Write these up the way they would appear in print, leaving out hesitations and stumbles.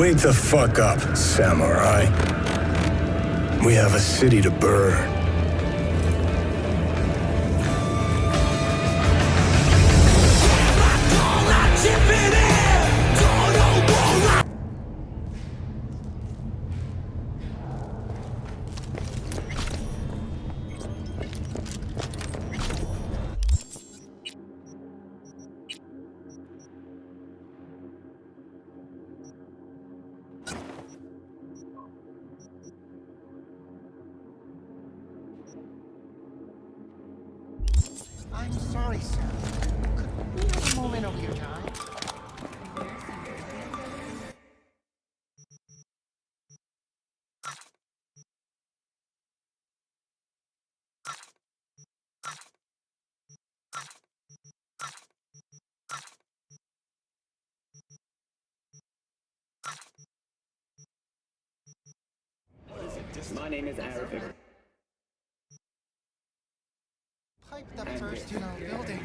Wait the fuck up, samurai. We have a city to burn. I'm sorry, sir. Could we have a moment of your time? My name is Arabic. Piped up first, building.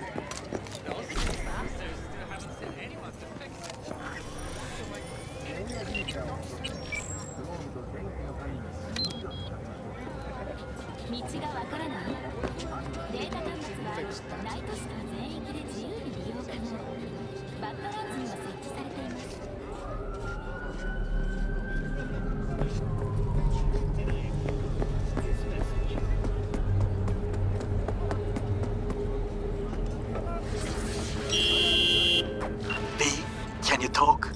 Can you talk?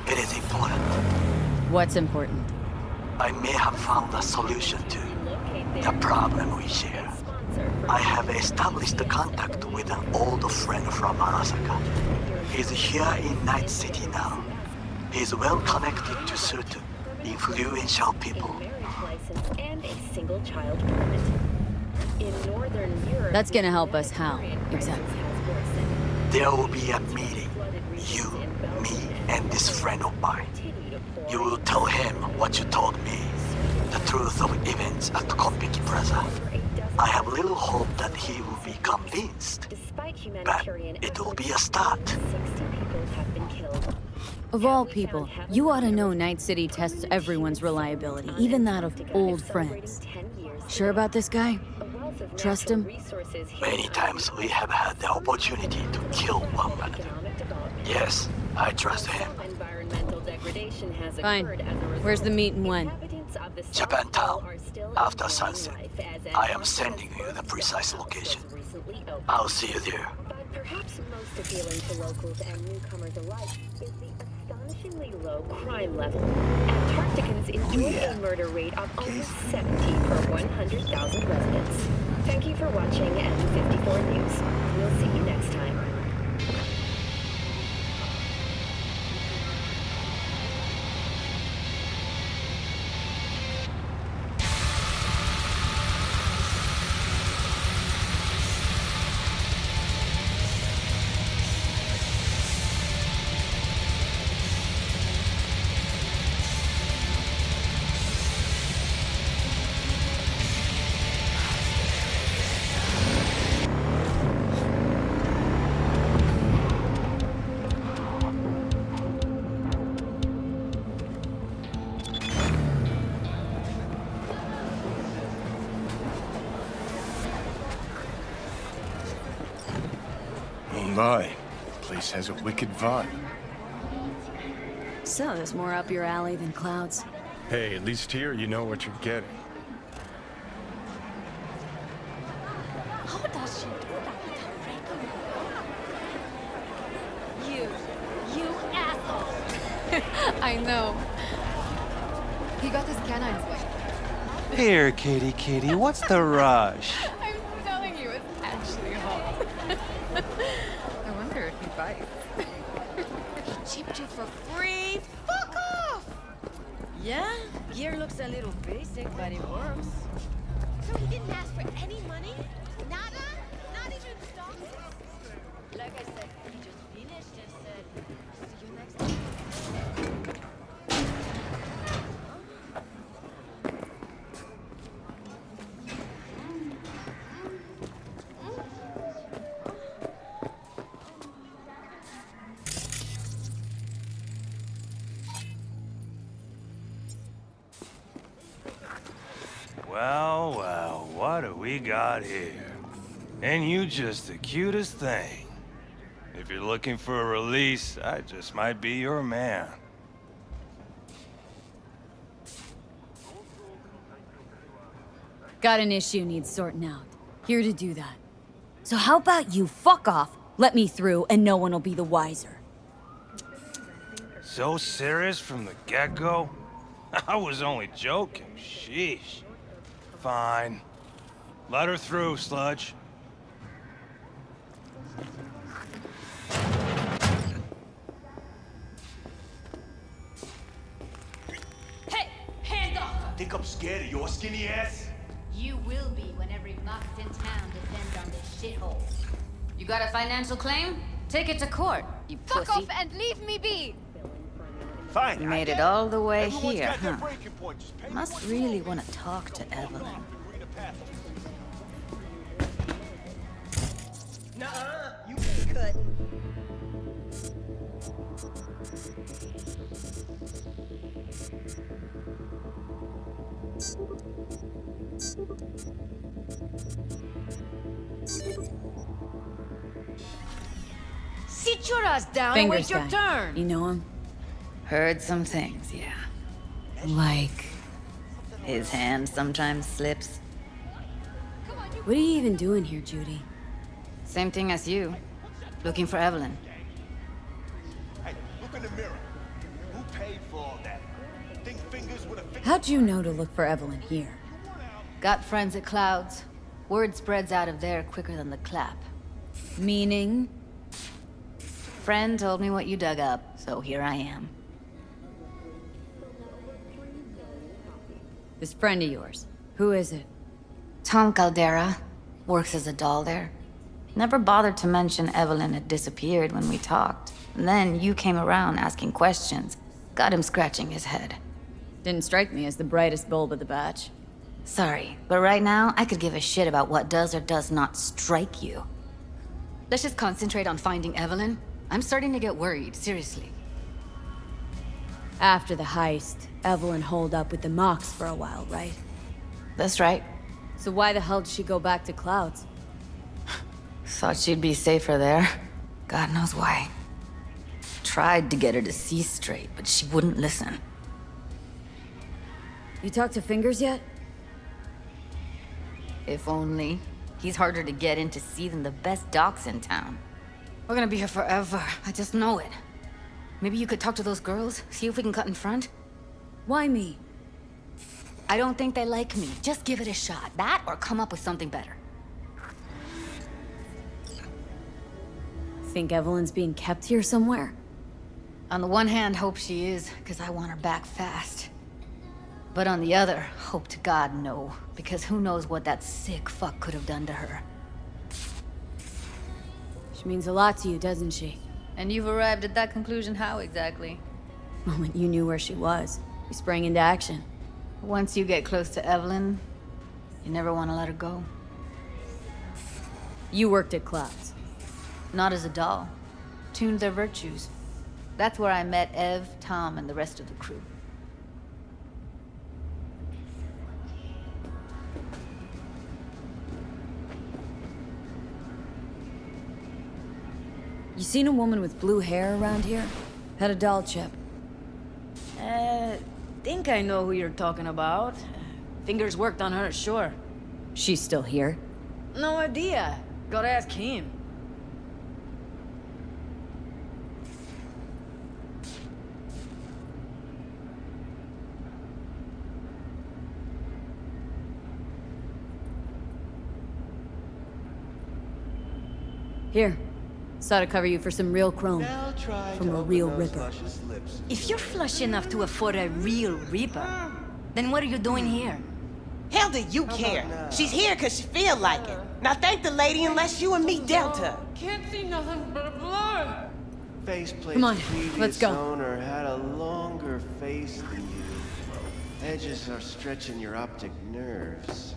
It is important. What's important? I may have found a solution to the problem we share. I have established contact with an old friend from Arasaka. He's here in Night City now. He's well connected to certain influential people. And a single child permit. In Northern Europe, That's gonna help us how, exactly? There will be a meeting. You, me, and this friend of mine. You will tell him what you told me. The truth of events at Konpeki Plaza. I have little hope that he will be convinced. But it will be a start. 60 people have been killed. Of all people, you ought to know Night City tests everyone's reliability, even that of old friends. Sure about this guy? Trust him? Many times we have had the opportunity to kill one another. Yes, I trust him. Fine. Where's the meet and when? Japantown. After sunset. I am sending you the precise location. I'll see you there. But perhaps most appealing to locals and newcomers alike is the astonishingly low crime level. Antarcticans enjoy a murder rate of almost 70 per 100,000 residents. Thank you for watching M54 News. We'll see you next time. My, place has a wicked vibe. So there's more up your alley than Cloud's. Hey, at least here you know what you're getting. How does she do that without breaking her? You asshole! I know. He got his canines wet. Here, kitty, what's the rush? I'm telling you, it's actually hot. I wonder if he bites. Chipped you for free? Fuck off! Yeah, gear looks a little basic, but it works. So he didn't ask for any money? Nada? Not even stock? Like I said, he just finished and said, see you next time. Well, well, what do we got here? And you just the cutest thing. If you're looking for a release, I just might be your man. Got an issue needs sorting out. Here to do that. So how about you fuck off, let me through, and no one will be the wiser. So serious from the get-go? I was only joking, sheesh. Fine. Let her through, Sludge. Hey, hands off! Think I'm scared of your skinny ass? You will be when every box in town depends on this shithole. You got a financial claim? Take it to court, you pussy. Fuck off and leave me be! Fine. You made it all the way Everyone's here, got their huh? breaking point. Just pay Must your really want to talk to Evelyn. Nuh-uh, you can't cut. Sit your ass down Fingers and wait your guy. turn. You know him? Heard some things, yeah. Like... His hand sometimes slips. What are you even doing here, Judy? Same thing as you. Looking for Evelyn. Hey, look in the mirror. Who paid for all that? Think fingers would have fixed. How'd you know to look for Evelyn here? Got friends at Clouds. Word spreads out of there quicker than the clap. Meaning? Friend told me what you dug up, so here I am. This friend of yours. Who is it? Tom Caldera. Works as a doll there. Never bothered to mention Evelyn had disappeared when we talked. And then you came around asking questions. Got him scratching his head. Didn't strike me as the brightest bulb of the batch. Sorry, but right now, I could give a shit about what does or does not strike you. Let's just concentrate on finding Evelyn. I'm starting to get worried, seriously. After the heist, Evelyn holed up with the Mox for a while, right? That's right. So why the hell did she go back to Clouds? Thought she'd be safer there. God knows why. Tried to get her to see straight, but she wouldn't listen. You talked to Fingers yet? If only. He's harder to get in to see than the best docs in town. We're gonna be here forever. I just know it. Maybe you could talk to those girls, see if we can cut in front? Why me? I don't think they like me. Just give it a shot. That or come up with something better. Think Evelyn's being kept here somewhere? On the one hand, hope she is, because I want her back fast. But on the other, hope to God no, because who knows what that sick fuck could have done to her. She means a lot to you, doesn't she? And you've arrived at that conclusion how exactly? The moment you knew where she was, you sprang into action. Once you get close to Evelyn, you never want to let her go. You worked at Clouds. Not as a doll. Tuned their virtues. That's where I met Ev, Tom, and the rest of the crew. You seen a woman with blue hair around here? Had a doll chip. Think I know who you're talking about. Fingers worked on her, sure. She's still here? No idea. Gotta ask him. Here. Saw to cover you for some real chrome. From a real ripper. If you're flush enough to afford a real reaper, then what are you doing here? Hell do you care? She's here because she feel like it. Now thank the lady unless you and me dealt her. Can't see nothing but a blur. Come on, let's go. Owner had a longer face than you. Edges are stretching your optic nerves.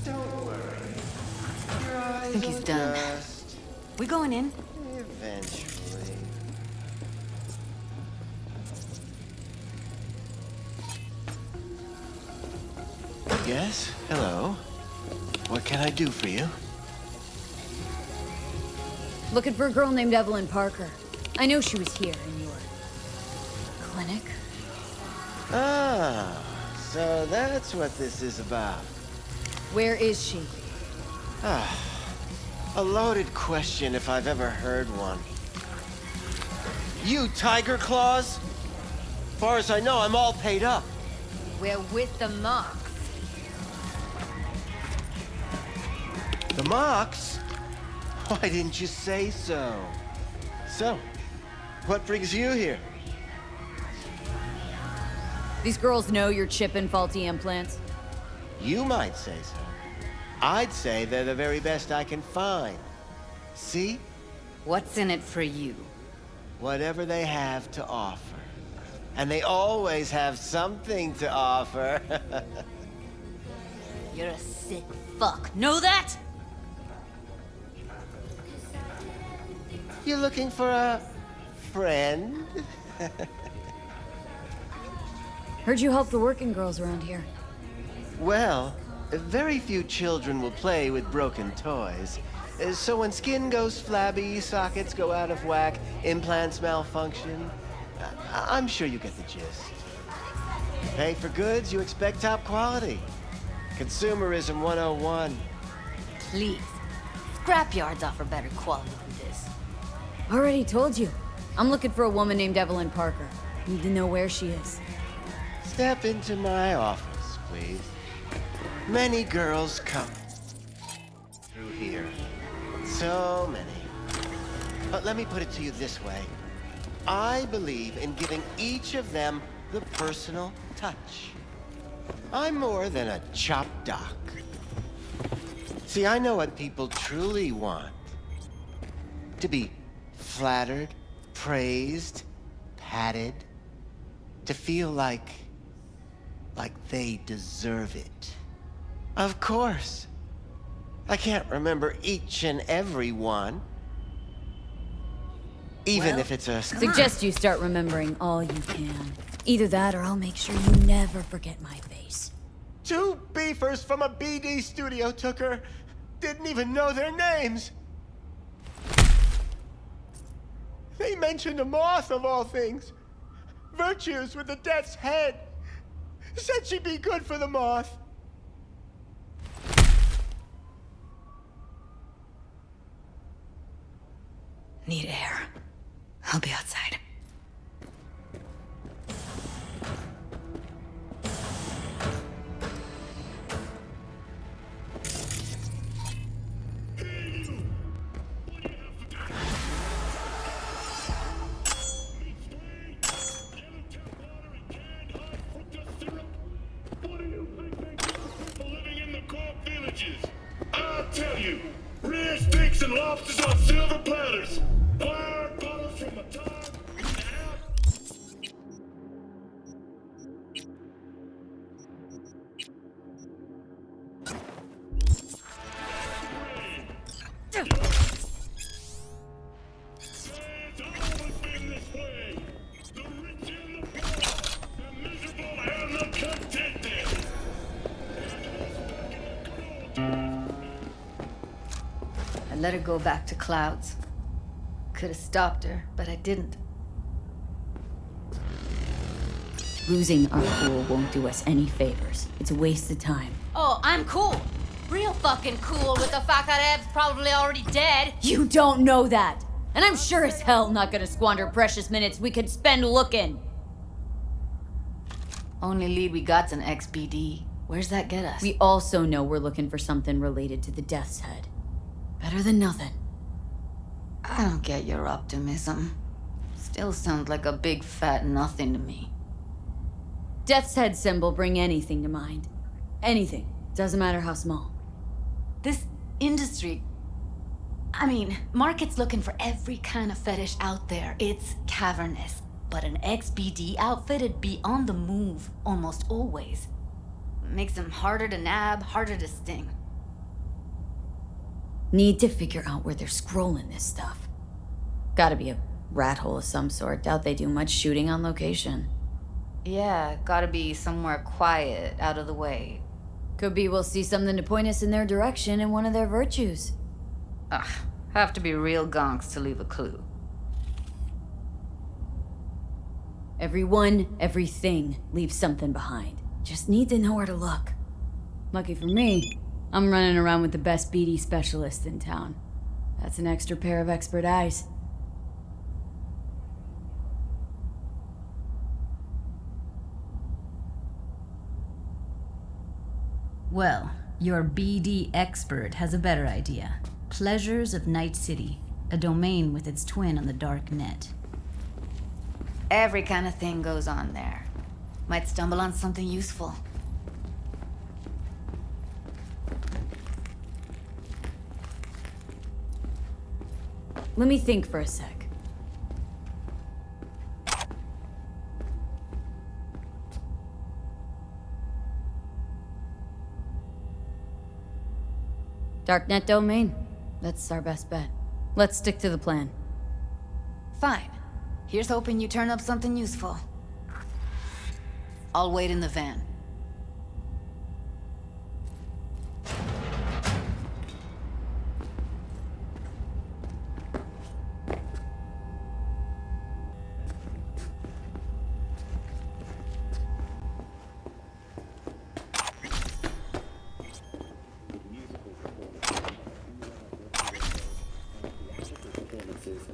Don't worry. Your eyes I think he's done. adjust We going in? eventually. Yes? Hello. What can I do for you? Looking for a girl named Evelyn Parker. I know she was here in your clinic. Ah, so that's what this is about. Where is she? Ah, a loaded question if I've ever heard one. You Tiger Claws? Far as I know, I'm all paid up. We're with the Mox. The Mox? Why didn't you say so? So, what brings you here? These girls know you're chipping faulty implants. You might say so. I'd say they're the very best I can find. See? What's in it for you? Whatever they have to offer. And they always have something to offer. You're a sick fuck. Know that? You looking for a friend? Heard you help the working girls around here. Well, very few children will play with broken toys. So when skin goes flabby, sockets go out of whack, implants malfunction, I'm sure you get the gist. Pay for goods, you expect top quality. Consumerism 101. Please. Scrapyards offer better quality than this. Already told you. I'm looking for a woman named Evelyn Parker. Need to know where she is. Step into my office, please. Many girls come through here. So many. But let me put it to you this way. I believe in giving each of them the personal touch. I'm more than a chop doc. See, I know what people truly want. To be flattered, praised, patted. To feel like they deserve it. Of course. I can't remember each and every one. Even if it's a... Suggest you start remembering all you can. Either that or I'll make sure you never forget my face. 2 beefers from a BD studio took her. Didn't even know their names. They mentioned a moth of all things. Virtues with the death's head. Said she'd be good for the moth. Need air. I'll be outside. I'll tell you, red steaks and lobsters on silver platters. Wire bottles from a top. I let her go back to Clouds. Could have stopped her, but I didn't. Losing our cool won't do us any favors. It's a waste of time. Oh, I'm cool. Real fucking cool with the fact that Ev's probably already dead. You don't know that! And I'm sure as hell not gonna squander precious minutes we could spend looking. Only lead we got's an XBD. Where's that get us? We also know we're looking for something related to the Death's Head. Better than nothing. I don't get your optimism. Still sounds like a big fat nothing to me. Death's Head symbol bring anything to mind. Anything. Doesn't matter how small. This industry... I mean, market's looking for every kind of fetish out there. It's cavernous. But an XBD outfit'd be on the move almost always. Makes them harder to nab, harder to sting. Need to figure out where they're scrolling this stuff. Gotta be a rat hole of some sort. Doubt they do much shooting on location. Yeah, gotta be somewhere quiet, out of the way. Could be we'll see something to point us in their direction in one of their virtues. Ugh, have to be real gonks to leave a clue. Everyone, everything leaves something behind. Just need to know where to look. Lucky for me, I'm running around with the best BD specialist in town. That's an extra pair of expert eyes. Well, your BD expert has a better idea. Pleasures of Night City, a domain with its twin on the dark net. Every kind of thing goes on there. Might stumble on something useful. Let me think for a sec. Darknet domain. That's our best bet. Let's stick to the plan. Fine. Here's hoping you turn up something useful. I'll wait in the van.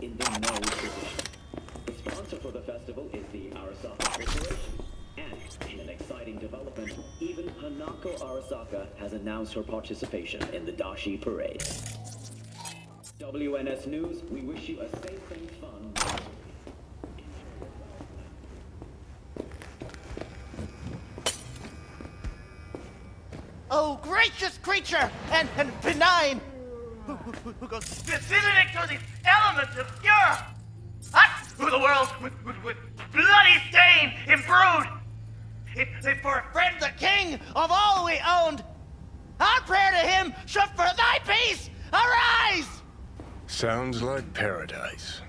In the no position. The sponsor for the festival is the Arasaka Corporation. And in an exciting development, even Hanako Arasaka has announced her participation in the Dashi Parade. WNS News, we wish you a safe and fun. Oh, gracious creature and benign! Who goes visiting through these elements of pure, through the world with bloody stain imbrued. If for a friend the king of all we owned, our prayer to him should for thy peace arise! Sounds like paradise.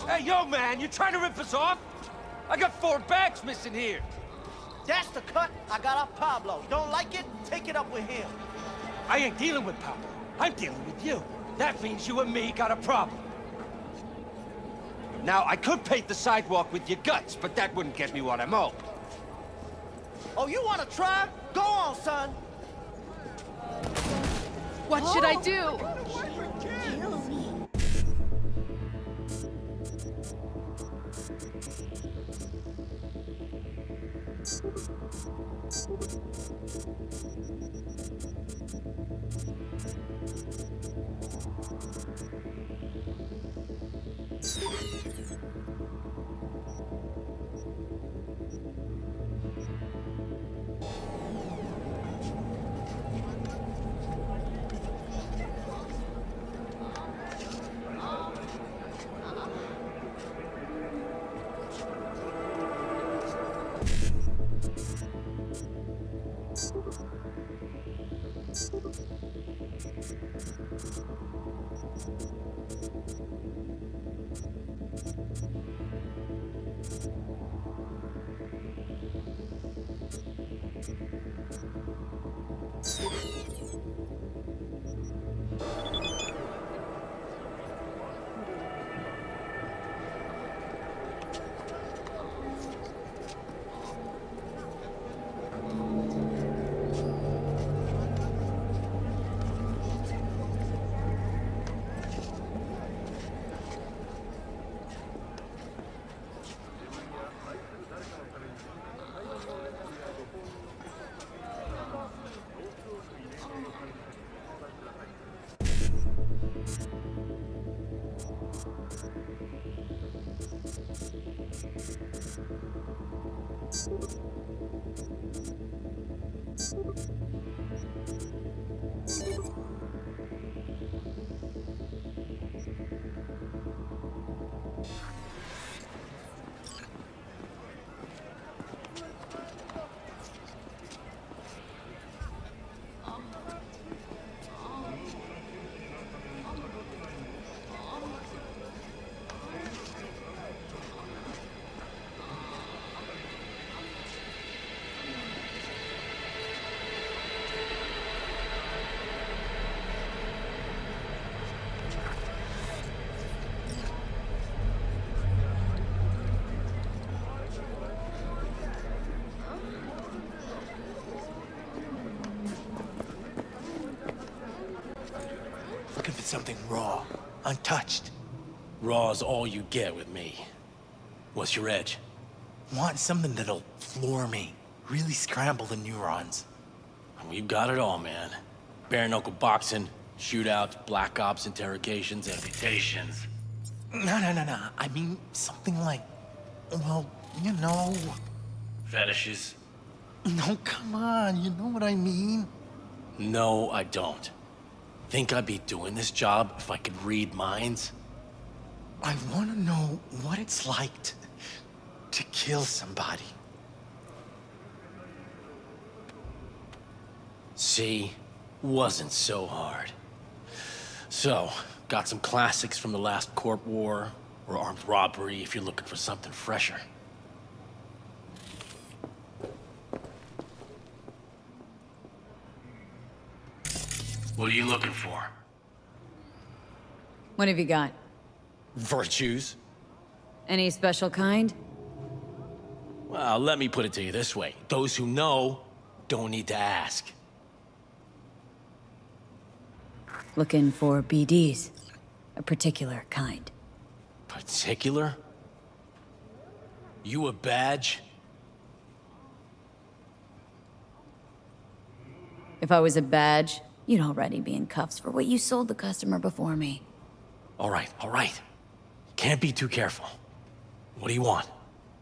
Hey, yo, man, you trying to rip us off? I got 4 bags missing here. That's the cut I got off Pablo. Don't like it? Take it up with him. I ain't dealing with Pablo. I'm dealing with you. That means you and me got a problem. Now, I could paint the sidewalk with your guts, but that wouldn't get me what I'm owed. Oh, you want to try? Go on, son. What should I do? something raw, untouched. Raw's all you get with me. What's your edge? Want something that'll floor me, really scramble the neurons. We've got it all, man. Bare knuckle boxing, shootouts, black ops interrogations, amputations. No. I mean, something like, well, you know... Fetishes? No, come on, you know what I mean? No, I don't. Think I'd be doing this job if I could read minds? I want to know what it's like to kill somebody. See? Wasn't so hard. So, got some classics from the last Corp War, or armed robbery if you're looking for something fresher. What are you looking for? What have you got? Virtues? Any special kind? Well, let me put it to you this way. Those who know don't need to ask. Looking for BDs. A particular kind. Particular? You a badge? If I was a badge, you'd already be in cuffs for what you sold the customer before me. All right. Can't be too careful. What do you want?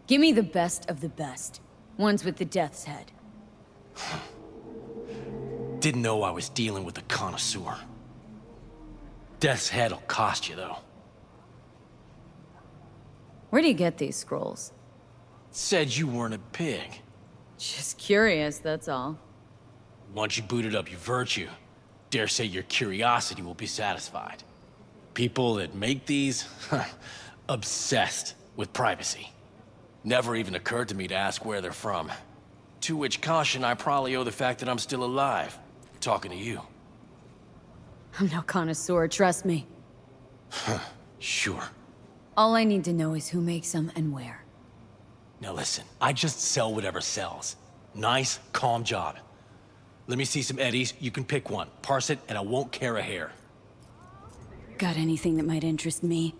Give me the best of the best. Ones with the death's head. Didn't know I was dealing with a connoisseur. Death's head'll cost you, though. Where do you get these scrolls? Said you weren't a pig. Just curious, that's all. Once you booted up your virtue, dare say your curiosity will be satisfied. People that make these, obsessed with privacy. Never even occurred to me to ask where they're from. To which caution I probably owe the fact that I'm still alive, talking to you. I'm no connoisseur, trust me. Sure. All I need to know is who makes them and where. Now listen, I just sell whatever sells. Nice, calm job. Let me see some eddies, you can pick one. Parse it, and I won't care a hair. Got anything that might interest me?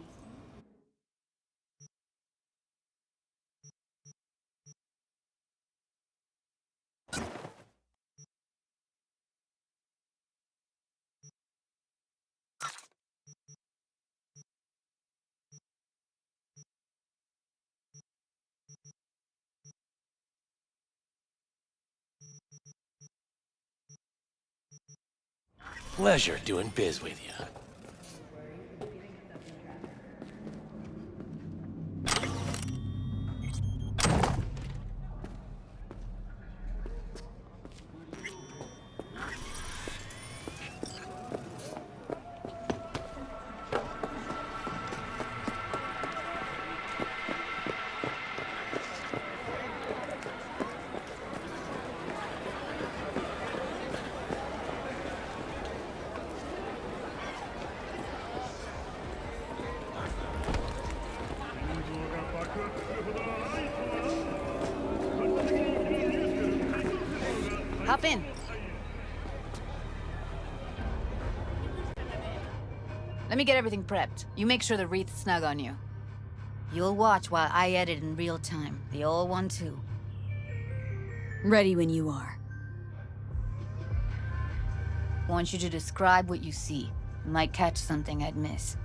Pleasure doing biz with you. Hop in. Let me get everything prepped. You make sure the wreath's snug on you. You'll watch while I edit in real time. The old one, too. Ready when you are. Want you to describe what you see. Might catch something I'd miss.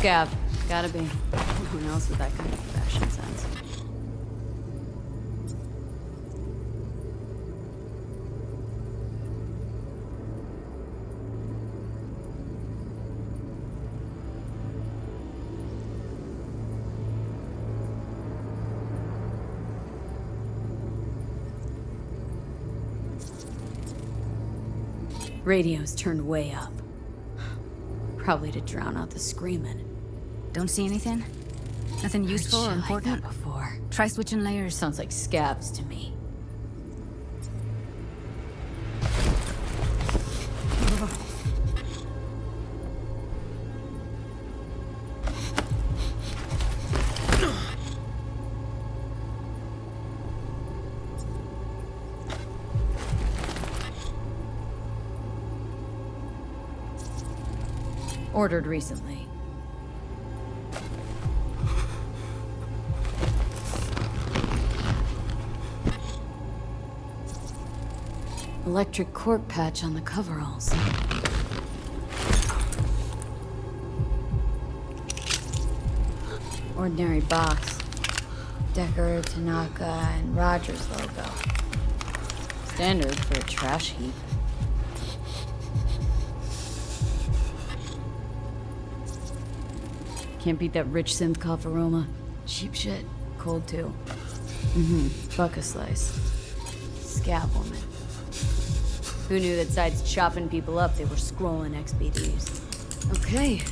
Scav. Gotta be. Who knows with that kind of fashion sense? Radio's turned way up. Probably to drown out the screaming. Don't see anything? Nothing useful or important? Like that before. Try switching layers. Sounds like scabs to me. Ordered recently. Electric cork patch on the coveralls. Ordinary box. Decker, Tanaka, and Rogers logo. Standard for a trash heap. Can't beat that rich synth cough aroma. Cheap shit. Cold too. Buck a slice. Scab woman. Who knew that besides chopping people up, they were scrolling XBDs? Okay.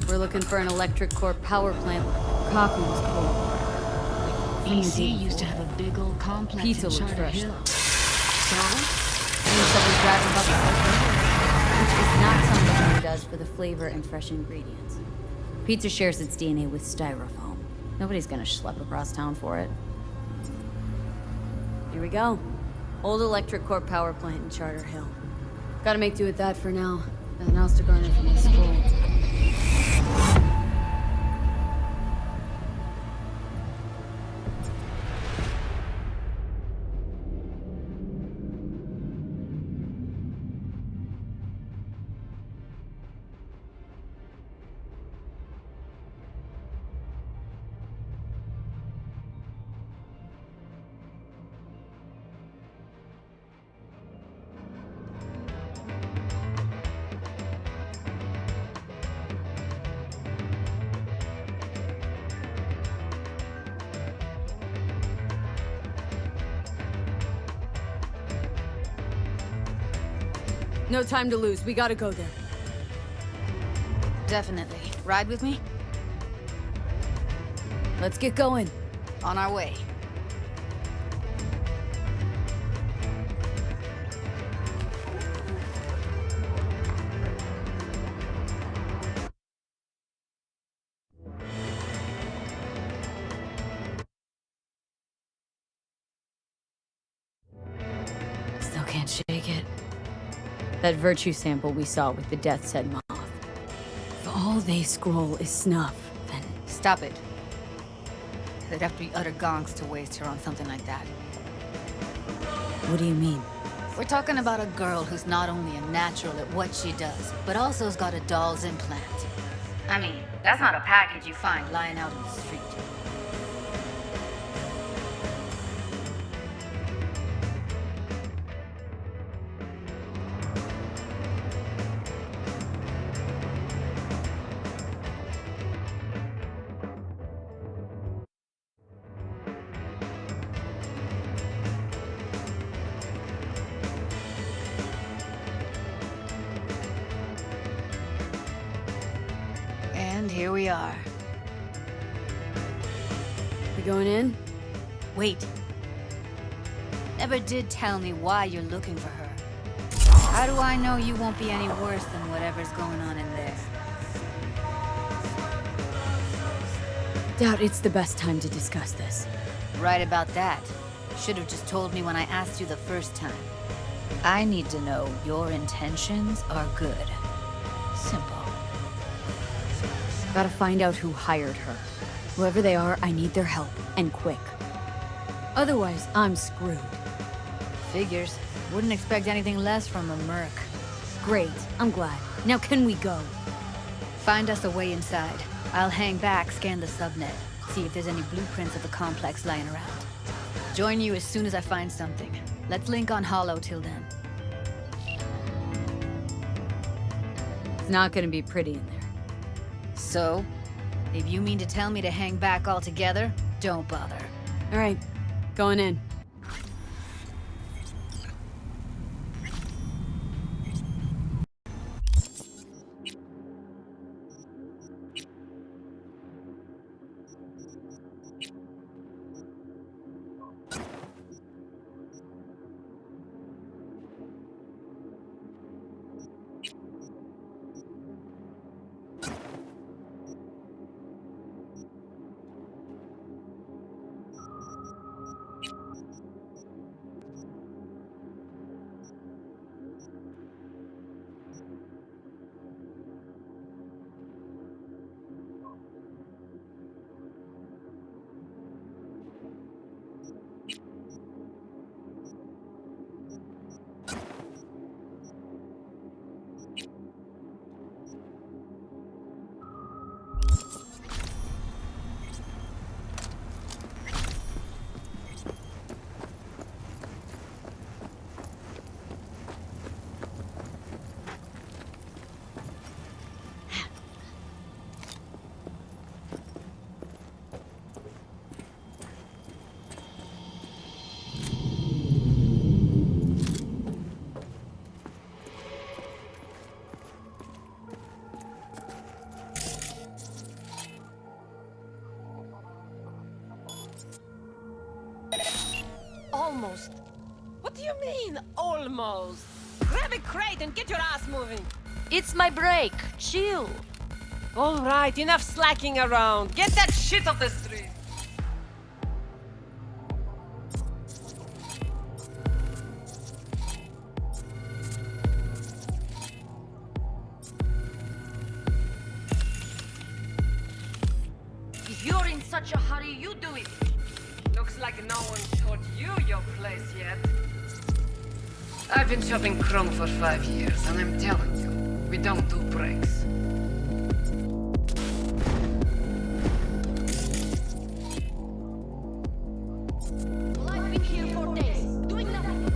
We're looking for an electric core power plant. Coffee was cold. EC used to have a big old complex Pizza in looked Charter fresh. Hill. So? And someone's driving about the which is not something one does for the flavor and fresh ingredients. Pizza shares its DNA with styrofoam. Nobody's gonna schlep across town for it. Here we go. Old electric core power plant in Charter Hill. Gotta make do with that for now. Nothing else to garner from the school. No time to lose. We gotta go there. Definitely. Ride with me? Let's get going. On our way. Still can't shake it. That virtue sample we saw with the Death's Head moth. If all they scroll is snuff, then... Stop it. They'd have to be utter gonks to waste her on something like that. What do you mean? We're talking about a girl who's not only a natural at what she does, but also has got a doll's implant. I mean, that's not a package you find lying out in the street. And here we are. We going in? Wait. Never did tell me why you're looking for her. How do I know you won't be any worse than whatever's going on in there? Doubt it's the best time to discuss this. Right about that. Should have just told me when I asked you the first time. I need to know your intentions are good. Simple. Gotta find out who hired her. Whoever they are, I need their help, and quick. Otherwise, I'm screwed. Figures. Wouldn't expect anything less from a merc. Great, I'm glad. Now can we go? Find us a way inside. I'll hang back, scan the subnet, see if there's any blueprints of the complex lying around. Join you as soon as I find something. Let's link on Hollow till then. It's not gonna be pretty in there. So? If you mean to tell me to hang back altogether, don't bother. All right, going in. Almost. What do you mean, almost? Grab a crate and get your ass moving. It's my break. Chill. All right, enough slacking around. Get that shit off the street. If you're in such a hurry, you do it. Looks like no one taught you your place yet. I've been chopping chrome for 5 years, and I'm telling you, we don't do breaks. Well, I've been here for days, doing nothing.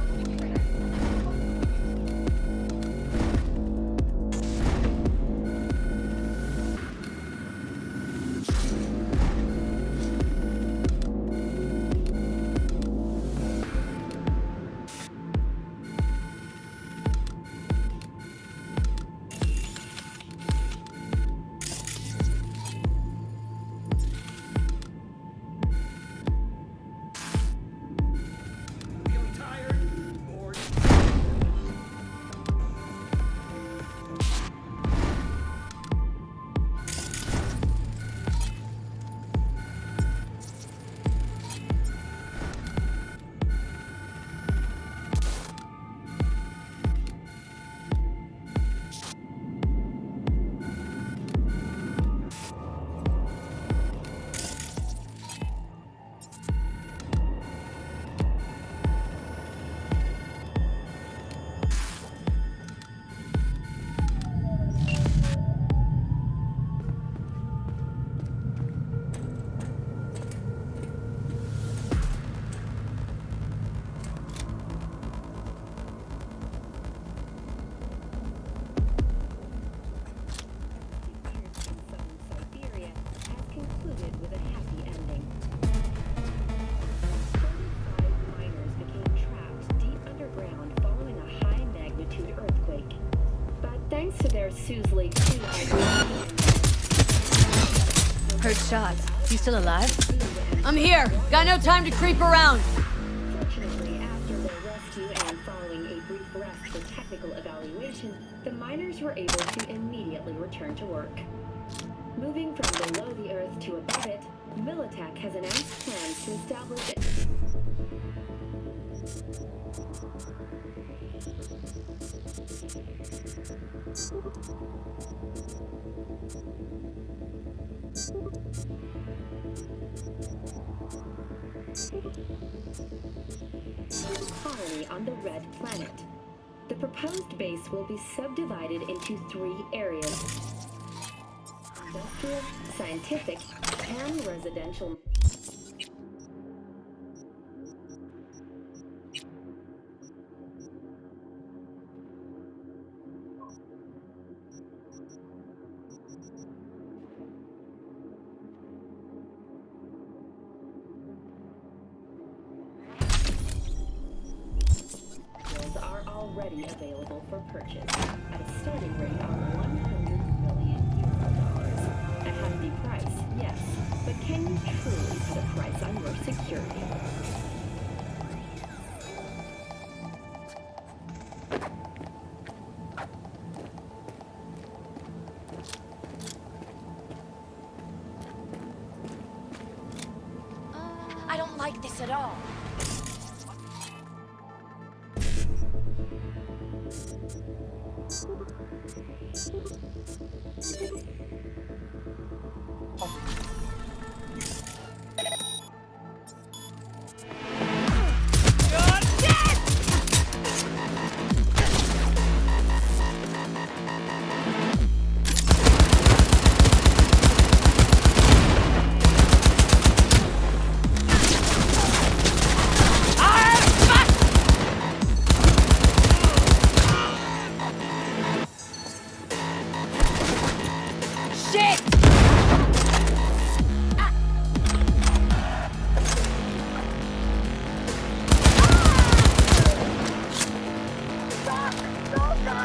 Thanks to their Sue's Lake 2 Heard shots. You still alive? I'm here. Got no time to creep around. Fortunately, after their rescue and following a brief rest for technical evaluation, the miners were able to immediately return to work. Moving from below the earth to above it, Militech has announced plans to establish it. Colony on the Red Planet. The proposed base will be subdivided into 3 areas. industrial, scientific, and residential. Are already available for purchase at a starting rate of €100 million. A hefty price, yes, but can you truly put a price on your security? I don't like this at all.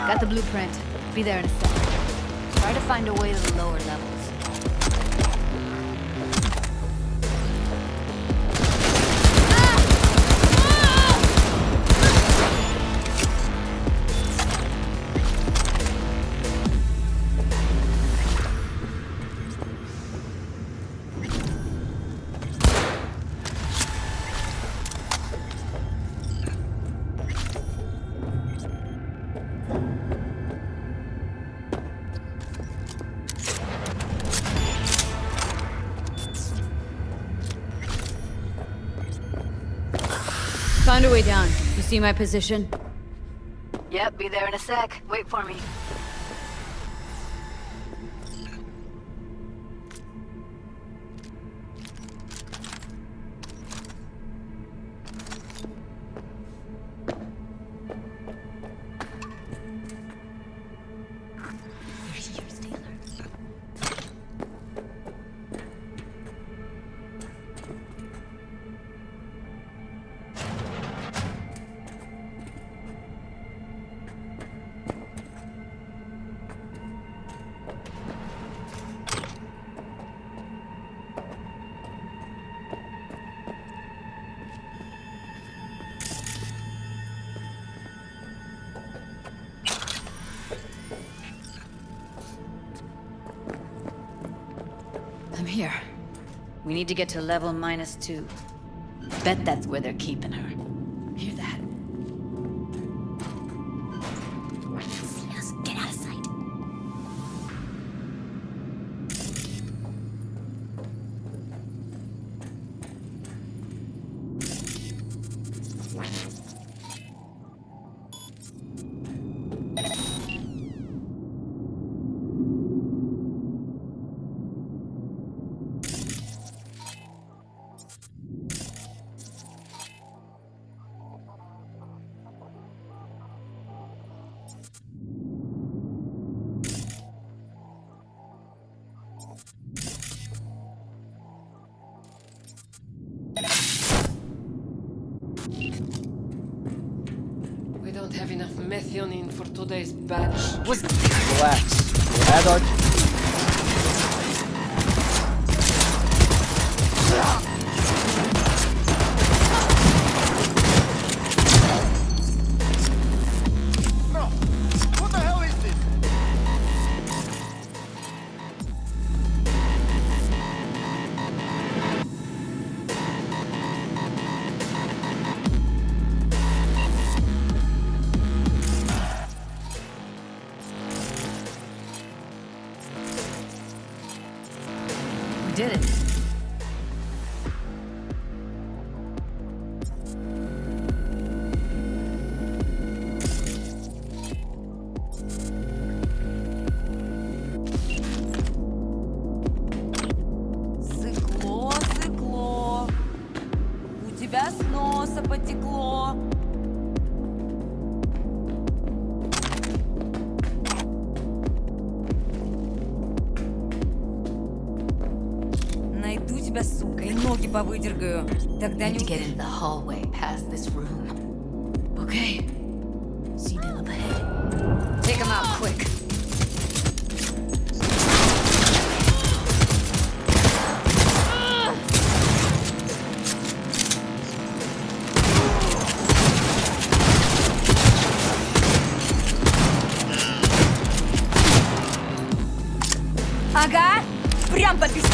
Got the blueprint. Be there in a sec. Try to find a way to the lower levels. Found a way down. You see my position? Yep, be there in a sec. Wait for me. I'm here. We need to get to level -2. Bet that's where they're keeping her. Hear that? Yes, get out of sight. We don't have enough methionine for today's batch. Relax. We'll add our... No! What the hell is this? мясо потекло. Найду тебя, сука, и ноги повыдергаю. Тогда Need не to get into the hallway past this room. Okay. See them up ahead. Take them out quick. Ага, прям по пизде.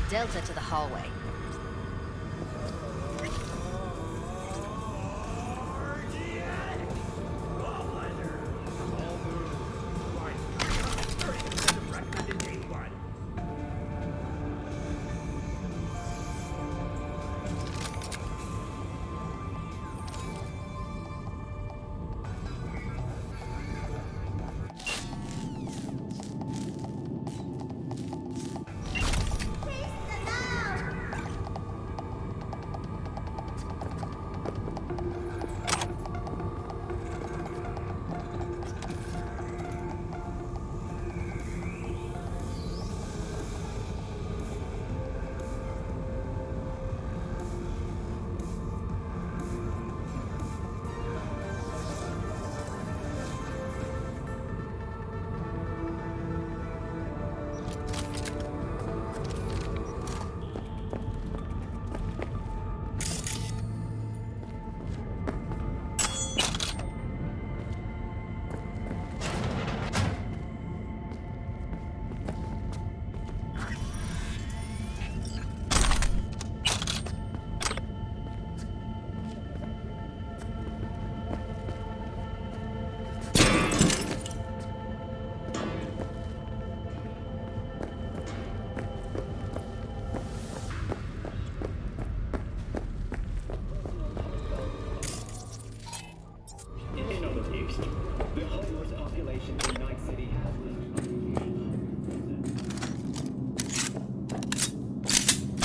Delta to the hallway.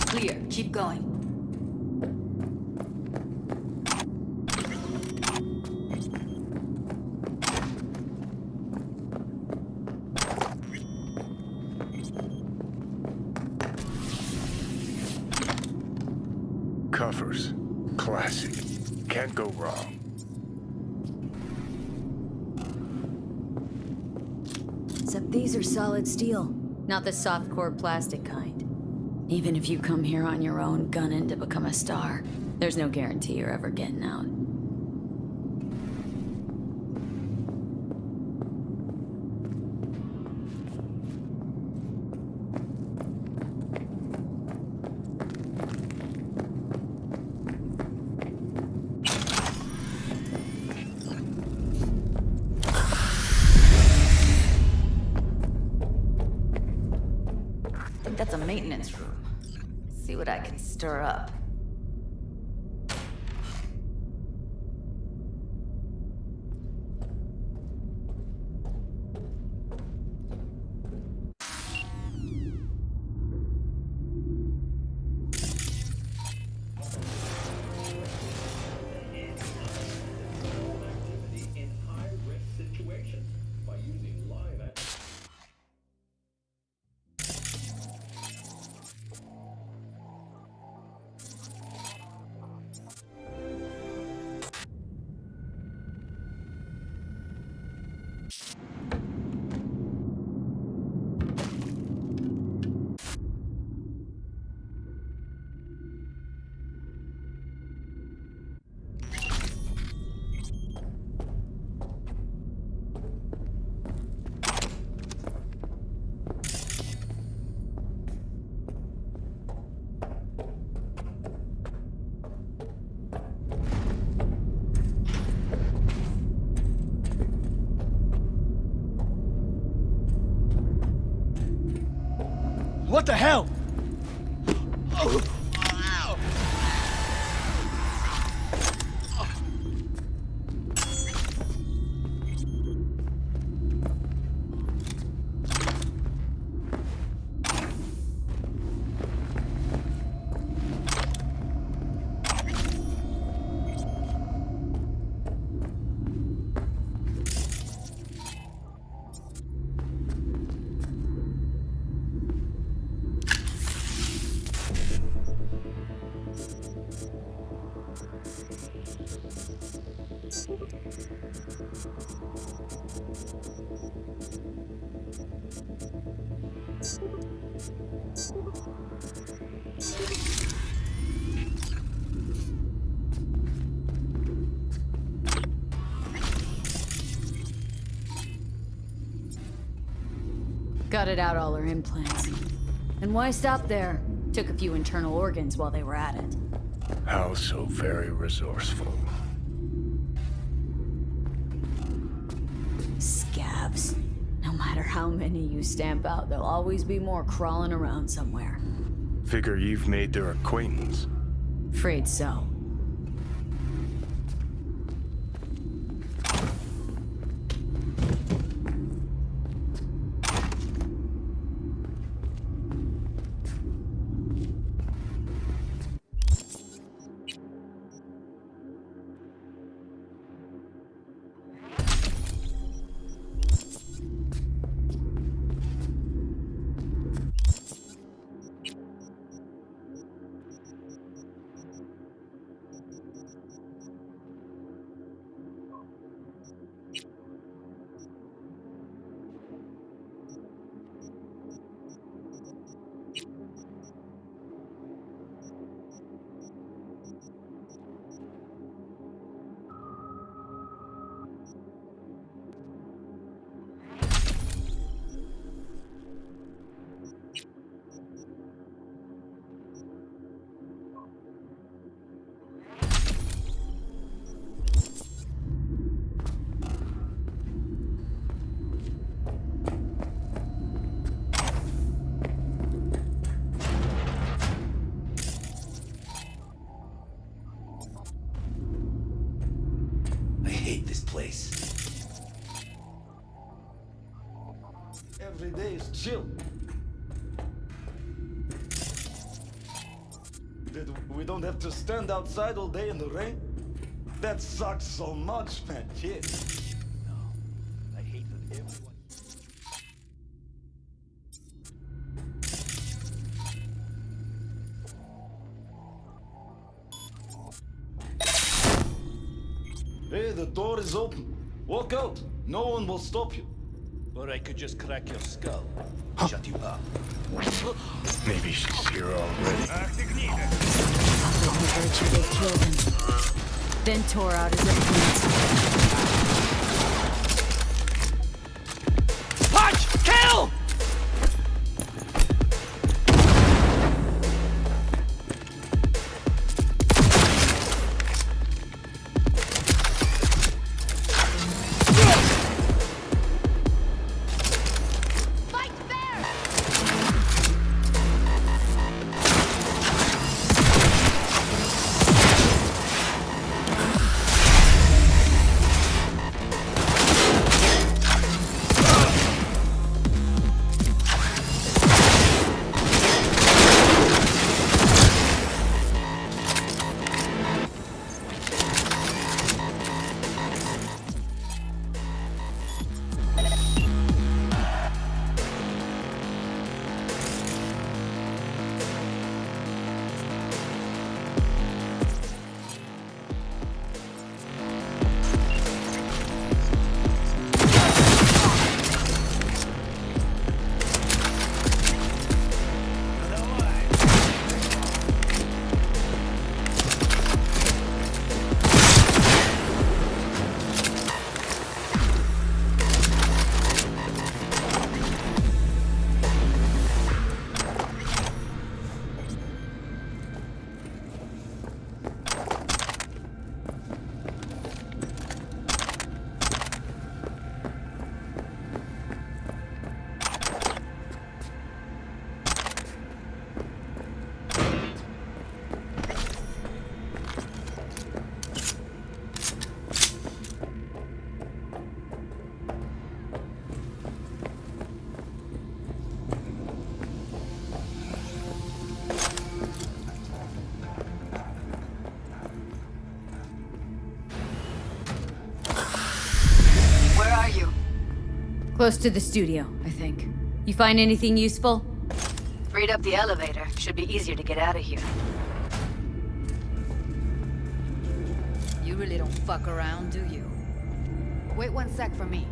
Clear. Keep going. Covers. Classic. Can't go wrong. Except these are solid steel, not the soft core plastic kind. Even if you come here on your own, gunning to become a star, there's no guarantee you're ever getting out. maintenance room. See what I can stir up. In high-risk situations by using live action. What the hell? Gutted out all her implants. And why stop there? Took a few internal organs while they were at it. How so very resourceful. Scabs. No matter how many you stamp out, there'll always be more crawling around somewhere. Figure you've made their acquaintance. Afraid so. Every day is chill. That we don't have to stand outside all day in the rain. That sucks so much, man. Kid. No, I hate that everyone. Hey, the door is open. Walk out. No one will stop you. Or I could just crack your skull. Shut you up. Maybe she's here already. They killed him. Then tore out his implants. Punch! Kill! Close to the studio, I think. You find anything useful? Freed up the elevator. Should be easier to get out of here. You really don't fuck around, do you? Wait 1 sec for me.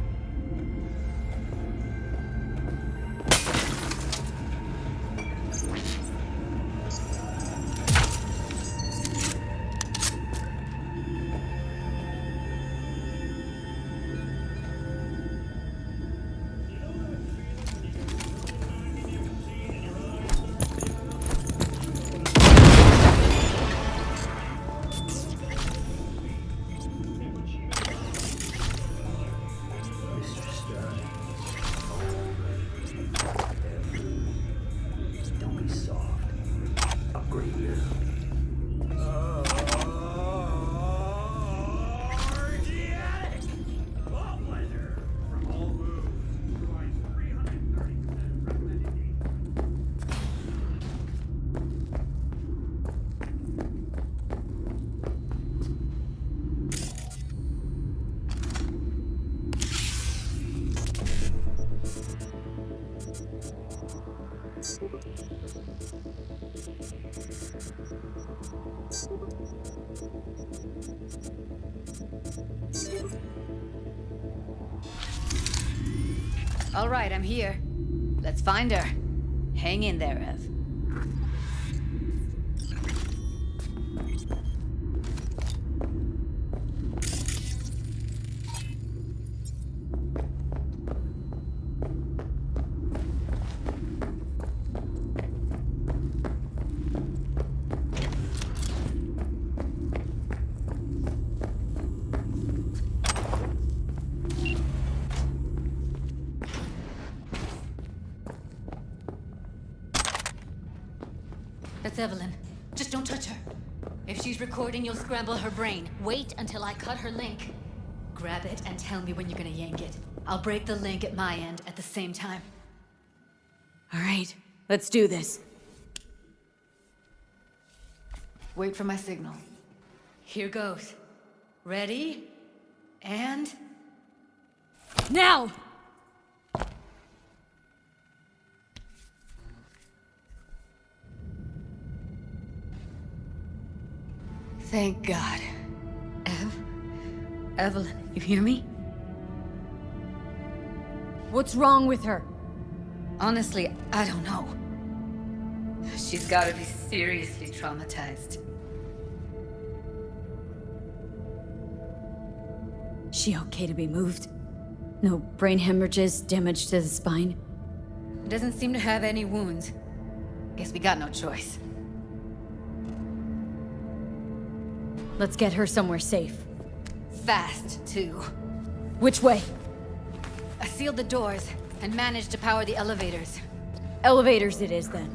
All right, I'm here. Let's find her. Hang in there, Ev. That's Evelyn. Just don't touch her. If she's recording, you'll scramble her brain. Wait until I cut her link. Grab it and tell me when you're gonna yank it. I'll break the link at my end at the same time. All right, let's do this. Wait for my signal. Here goes. Ready? And... now! Thank God. Evelyn, you hear me? What's wrong with her? Honestly, I don't know. She's gotta be seriously traumatized. She okay to be moved? No brain hemorrhages, damage to the spine? Doesn't seem to have any wounds. Guess we got no choice. Let's get her somewhere safe. Fast, too. Which way? I sealed the doors and managed to power the elevators. Elevators it is, then.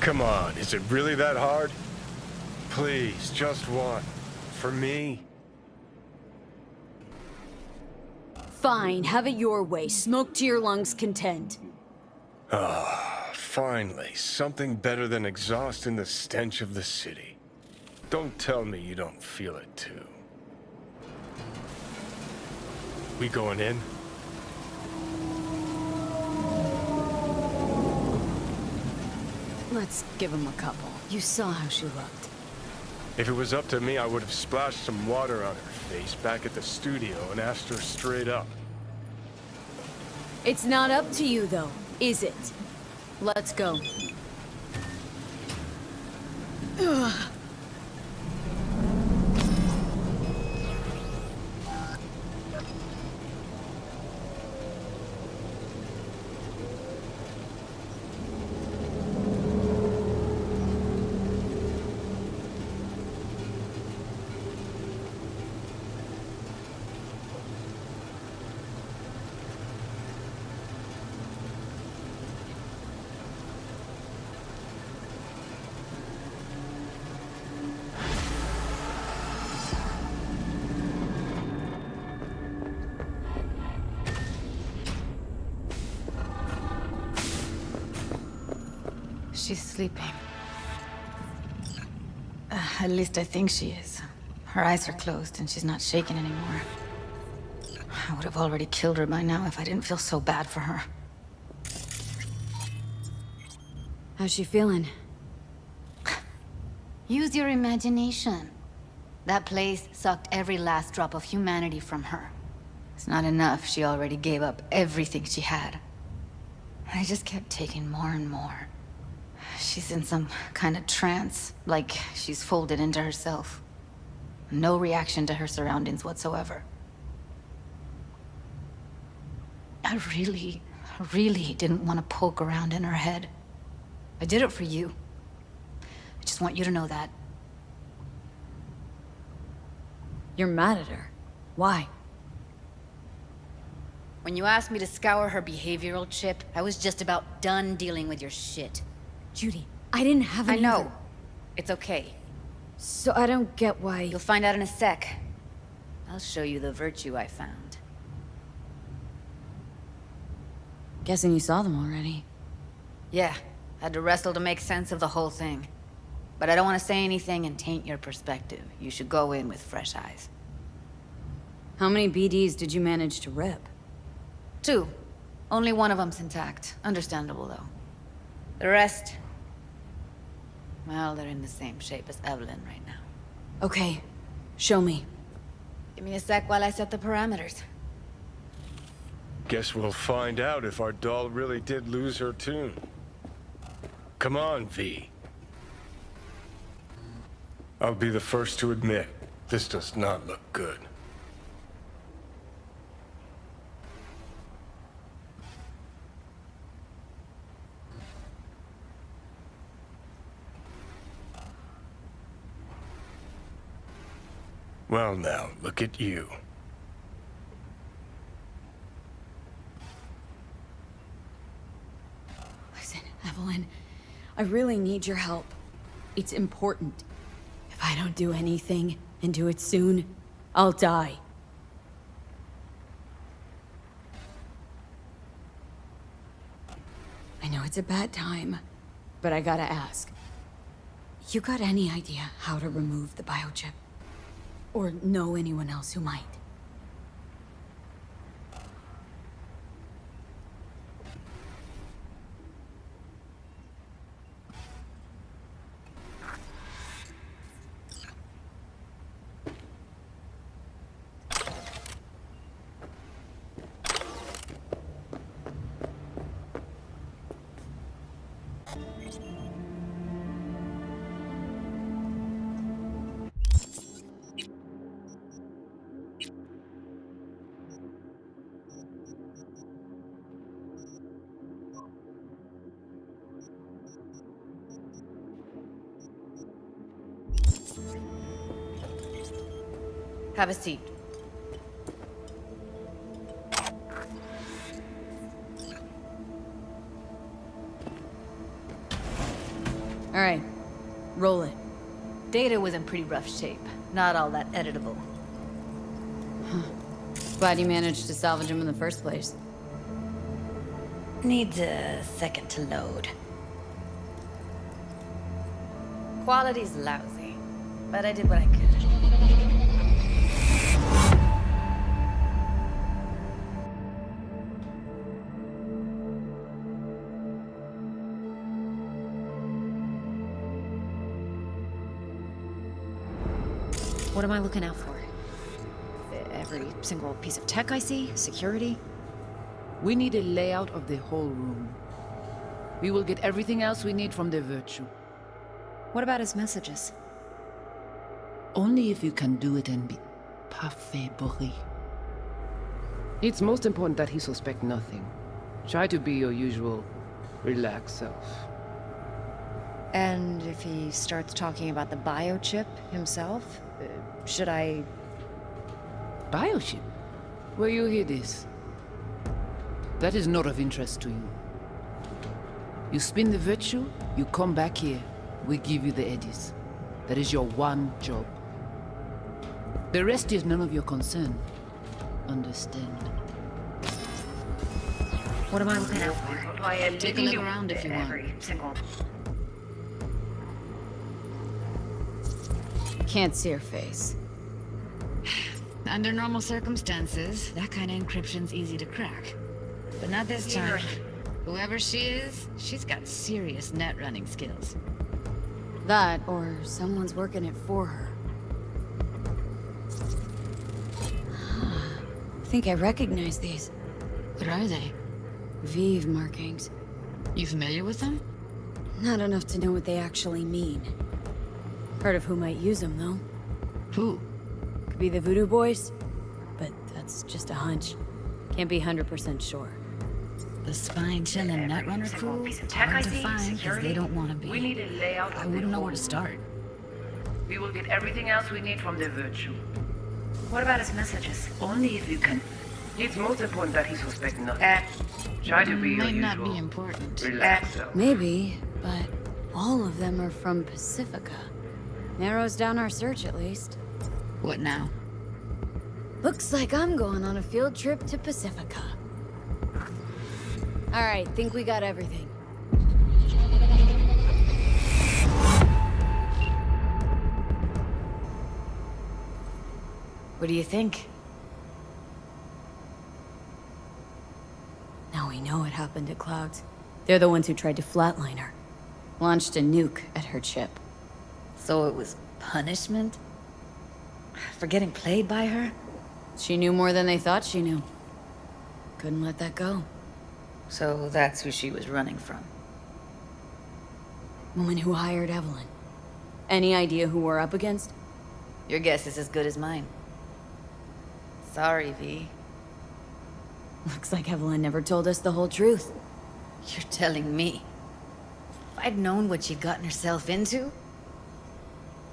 Come on, is it really that hard? Please, just one. For me? Fine, have it your way. Smoke to your lungs' content. Ah, finally, something better than exhaust in the stench of the city. Don't tell me you don't feel it too. We going in? Let's give him a couple. You saw how she looked. If it was up to me, I would have splashed some water on her face back at the studio and asked her straight up. It's not up to you, though, is it? Let's go. Ugh. She's sleeping. At least I think she is. Her eyes are closed and she's not shaking anymore. I would have already killed her by now if I didn't feel so bad for her. How's she feeling? Use your imagination. That place sucked every last drop of humanity from her. It's not enough, she already gave up everything she had. I just kept taking more and more. She's in some kind of trance, like she's folded into herself. No reaction to her surroundings whatsoever. I really didn't want to poke around in her head. I did it for you. I just want you to know that. You're mad at her. Why? When you asked me to scour her behavioral chip, I was just about done dealing with your shit. Judy, I didn't have any. I know. It's okay. So I don't get why... You'll find out in a sec. I'll show you the virtue I found. Guessing you saw them already. Yeah, had to wrestle to make sense of the whole thing. But I don't want to say anything and taint your perspective. You should go in with fresh eyes. How many BDs did you manage to rip? 2. Only one of them's intact. Understandable, though. The rest... well, they're in the same shape as Evelyn right now. Okay. Show me. Give me a sec while I set the parameters. Guess we'll find out if our doll really did lose her tune. Come on, V. I'll be the first to admit, this does not look good. Well now, look at you. Listen, Evelyn, I really need your help. It's important. If I don't do anything, and do it soon, I'll die. I know it's a bad time, but I gotta ask. You got any idea how to remove the biochip? Or know anyone else who might? Have a seat. All right, roll it. Data was in pretty rough shape. Not all that editable. Glad you managed to salvage him in the first place. Needs a second to load. Quality's lousy, but I did what I could. What am I looking out for? Every single piece of tech I see? Security? We need a layout of the whole room. We will get everything else we need from the Virtue. What about his messages? Only if you can do it and be parfait bourré. It's most important that he suspect nothing. Try to be your usual, relaxed self. And if he starts talking about the biochip himself, should I... Biochip? Where you hear this? That is not of interest to you. You spin the Virtue, you come back here, we give you the eddies. That is your one job. The rest is none of your concern. Understand? What am I looking out for? Take a look around if you want. Can't see her face. Under normal circumstances, that kind of encryption's easy to crack. But not this time. Whoever she is, she's got serious net running skills. That, or someone's working it for her. I think I recognize these. What are they? Vive markings. You familiar with them? Not enough to know what they actually mean. Heard of who might use them, though. Who? Could be the Voodoo Boys, but that's just a hunch. Can't be 100% sure. The spine-chilling Netrunner crew? Hard to find because they don't want to be. We need a layout. I wouldn't know where to start. We will get everything else we need from the Virtue. What about his messages? Only if you can. It's most important that he suspects nothing. Try to be your Might not usual. be important. Relax, though. Maybe, but all of them are from Pacifica. Narrows down our search, at least. What now? Looks like I'm going on a field trip to Pacifica. Alright, think we got everything. What do you think? Now we know what happened to Clouds. They're the ones who tried to flatline her. Launched a nuke at her chip. So it was punishment? For getting played by her? She knew more than they thought she knew. Couldn't let that go. So that's who she was running from. Woman who hired Evelyn. Any idea who we're up against? Your guess is as good as mine. Sorry, V. Looks like Evelyn never told us the whole truth. You're telling me? If I'd known what she'd gotten herself into?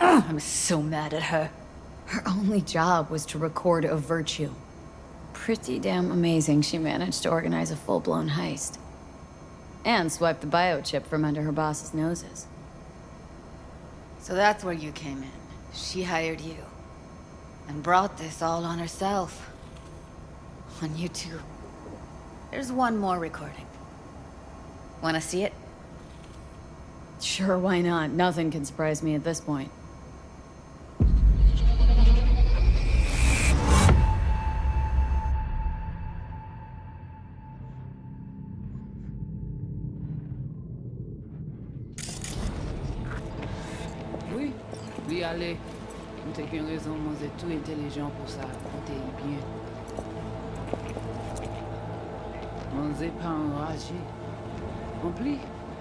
I'm so mad at her. Her only job was to record a Virtue. Pretty damn amazing she managed to organize a full-blown heist. And swipe the biochip from under her boss's noses. So that's where you came in. She hired you. And brought this all on herself. On you too. There's one more recording. Wanna see it? Sure, why not? Nothing can surprise me at this point. Oui, oui, allez. Vous avez une raison, vous êtes tout intelligent pour ça. Comptez bien. Vous n'êtes pas enragé. En plus,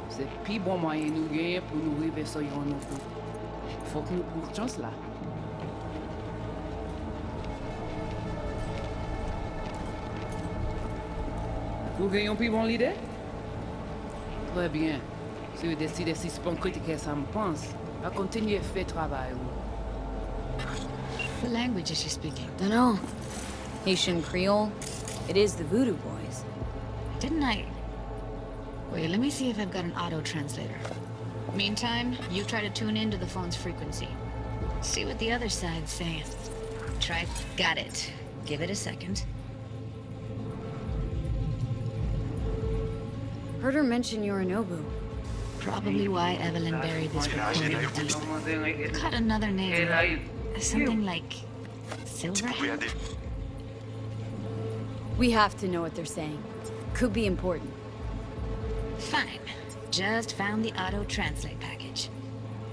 c'est le plus bon moyen de nous gagner pour nous arriver sur nos coups. Faut que nous prenions chance là. Vous gagnez une plus bonne idée? Très bien. Si vous décidez si c'est bon critiquer ça me pense, à continuer à faire travail. What language is she speaking? Dunno. Haitian Creole? It is the Voodoo Boys. Didn't I? Wait, let me see if I've got an auto-translator. Meantime, you try to tune into the phone's frequency. See what the other side's saying. Try... Got it. Give it a second. Heard her mention Yorinobu. Probably why Evelyn buried this recording. Got another name. Something like... Silverhand? We have to know what they're saying. Could be important. Fine. Just found the auto-translate package.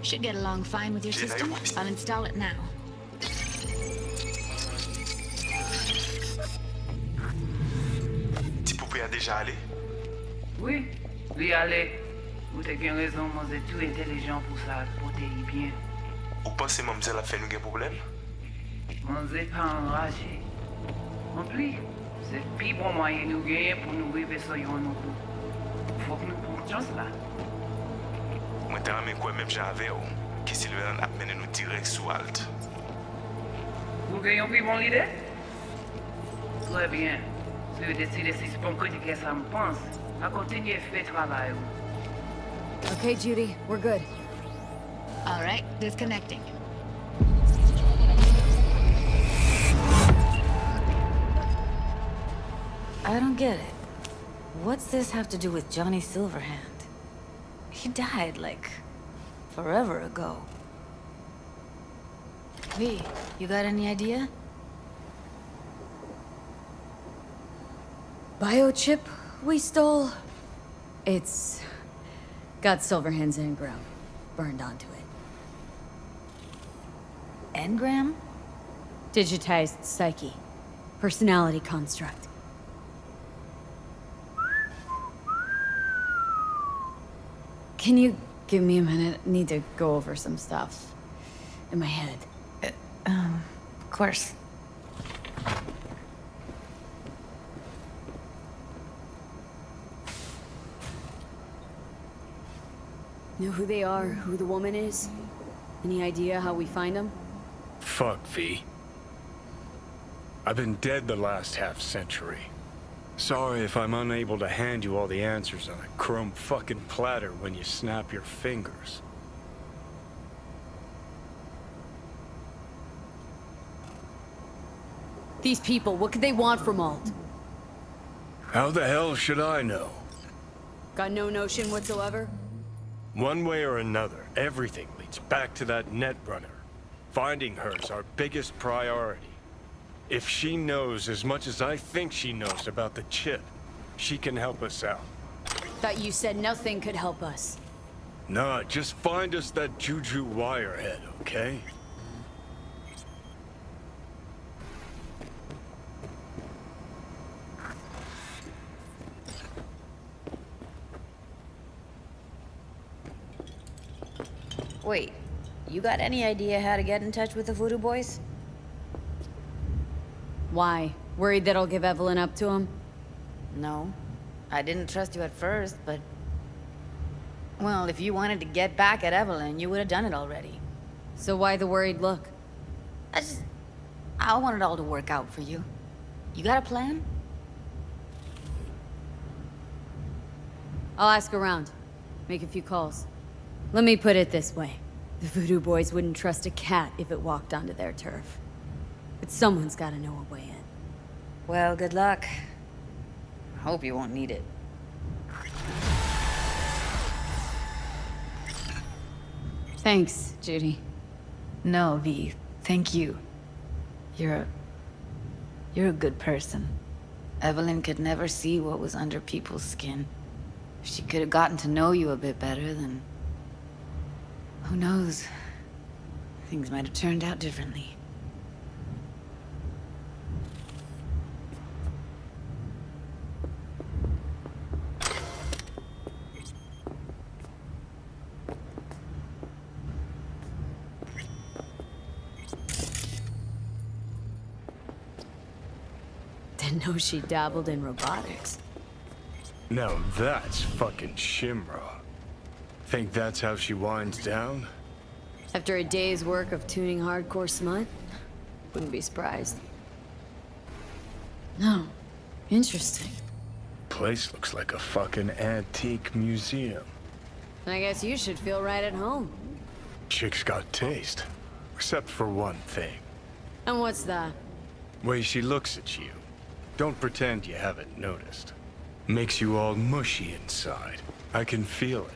Should get along fine with your system. I'll install it now. Petit poupée a déjà allé? Oui, oui, allez. Vous avez raison, vous êtes tout intelligent pour ça. Comptez bien. Ou pensez mademoiselle a fait nous un problème? Vous n'êtes pas enragé. En plus, c'est le plus bon moyen de nous gagner pour nous arriver sur nos coups. Faut que nous prenions chance là. Moi, t'as ramé quoi même j'avais, qui Sylvain a mené nous direct sous Alt. Vous gagnez une plus bonne idée? Très bien. Si vous décidez si c'est bon critiquer ça me pense, à continuer à faire travail. Okay, Judy, we're good. All right, disconnecting. I don't get it. What's this have to do with Johnny Silverhand? He died, like, forever ago. V, you got any idea? Biochip we stole? It's got Silverhand's engram burned onto it. Engram? Digitized psyche. Personality construct. Can you give me a minute? I need to go over some stuff in my head. Of course. Know who they are? Who the woman is? Any idea how we find them? Fuck, V. I've been dead the last half-century. Sorry if I'm unable to hand you all the answers on a chrome fucking platter when you snap your fingers. These people, what could they want from Alt? How the hell should I know? Got no notion whatsoever? One way or another, everything leads back to that Netrunner. Finding her's our biggest priority. If she knows as much as I think she knows about the chip, she can help us out. Thought you said nothing could help us. Nah, just find us that Juju wirehead, okay? Wait, you got any idea how to get in touch with the Voodoo Boys? Why? Worried that I'll give Evelyn up to him? No. I didn't trust you at first, but... Well, if you wanted to get back at Evelyn, you would have done it already. So why the worried look? I want it all to work out for you. You got a plan? I'll ask around. Make a few calls. Let me put it this way. The Voodoo Boys wouldn't trust a cat if it walked onto their turf. But someone's gotta know a way in. Well, good luck. Hope you won't need it. Thanks, Judy. No, V. Thank you. You're a good person. Evelyn could never see what was under people's skin. If she could have gotten to know you a bit better, then... Who knows? Things might have turned out differently. Didn't know she dabbled in robotics. Now that's fucking Shimra. Think that's how she winds down? After a day's work of tuning hardcore smut? Wouldn't be surprised. No. Interesting. Place looks like a fucking antique museum. I guess you should feel right at home. Chick's got taste. Except for one thing. And what's that? Way she looks at you. Don't pretend you haven't noticed. Makes you all mushy inside. I can feel it.